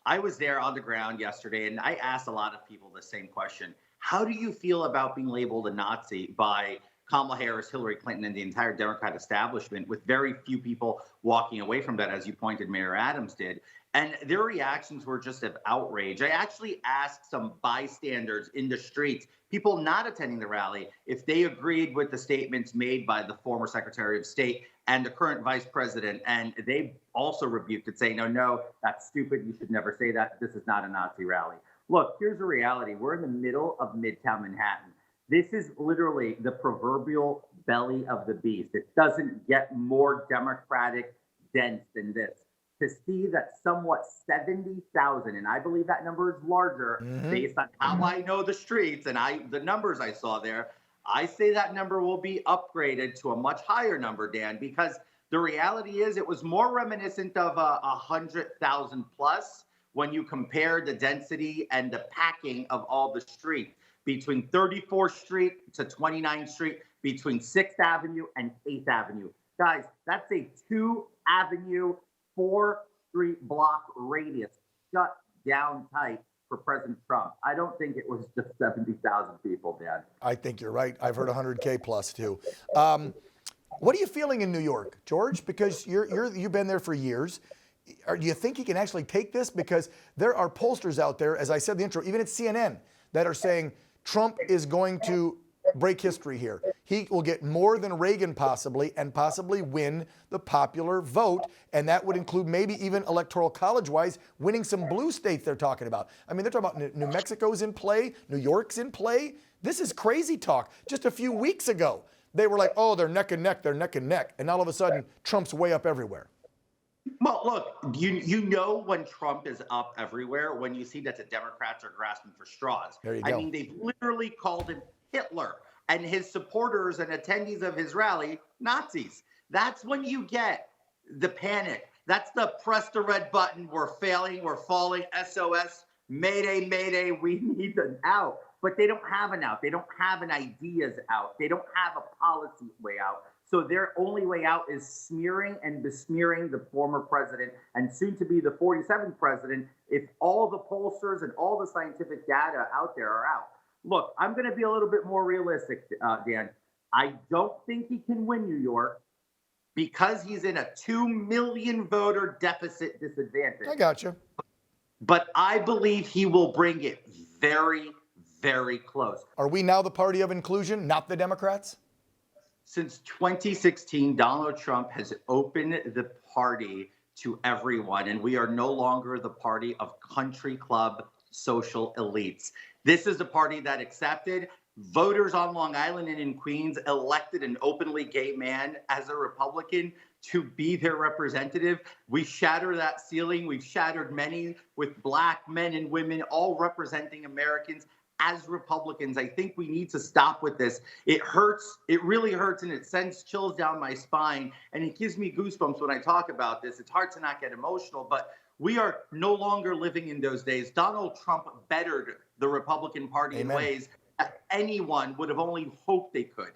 I was there on the ground yesterday, and I asked a lot of people the same question. How do you feel about being labeled a Nazi by Kamala Harris, Hillary Clinton, and the entire Democrat establishment, with very few people walking away from that, as you pointed, Mayor Adams did? And their reactions were just of outrage. I actually asked some bystanders in the streets, people not attending the rally, if they agreed with the statements made by the former Secretary of State and the current vice president. And they also rebuked it, saying, no, that's stupid. You should never say that. This is not a Nazi rally. Look, here's the reality. We're in the middle of Midtown Manhattan. This is literally the proverbial belly of the beast. It doesn't get more Democratic dense than this. To see that somewhat 70,000, and I believe that number is larger based on how I know the streets and the numbers I saw there, I say that number will be upgraded to a much higher number, Dan, because the reality is it was more reminiscent of 100,000 plus when you compare the density and the packing of all the streets between 34th Street to 29th Street, between 6th Avenue and 8th Avenue. Guys, that's a 2-avenue, 4-street block radius shut down tight for President Trump. I don't think it was just 70,000 people, Dan. I think you're right. I've heard 100K plus too. What are you feeling in New York, George? Because you've been there for years. Do you think he can actually take this? Because there are pollsters out there, as I said in the intro, even at CNN, that are saying Trump is going to break history here. He will get more than Reagan possibly, and possibly win the popular vote. And that would include maybe even electoral college-wise, winning some blue states they're talking about. I mean, they're talking about New Mexico's in play, New York's in play. This is crazy talk. Just a few weeks ago, they were like, oh, they're neck and neck, they're neck and neck. And all of a sudden, Trump's way up everywhere. Well, look, you know when Trump is up everywhere, when you see that the Democrats are grasping for straws. There you go. I mean, they've literally called him Hitler and his supporters and attendees of his rally Nazis. That's when you get the panic. That's the press the red button. We're failing. We're falling. SOS. Mayday, mayday. We need an out. But they don't have an out. They don't have an ideas out. They don't have a policy way out. So their only way out is smearing and besmearing the former president and soon to be the 47th president if all the pollsters and all the scientific data out there are out. Look, I'm going to be a little bit more realistic, Dan. I don't think he can win New York because he's in a 2 million voter deficit disadvantage. I got you. But I believe he will bring it very, very close. Are we now the party of inclusion, not the Democrats? Since 2016, Donald Trump has opened the party to everyone, and we are no longer the party of country club social elites. This is a party that accepted voters on Long Island and in Queens, elected an openly gay man as a Republican to be their representative. We shatter that ceiling. We've shattered many with Black men and women, all representing Americans as Republicans. I think we need to stop with this. It hurts. It really hurts, and it sends chills down my spine, and it gives me goosebumps when I talk about this. It's hard to not get emotional, but we are no longer living in those days. Donald Trump bettered the Republican Party in ways that anyone would have only hoped they could.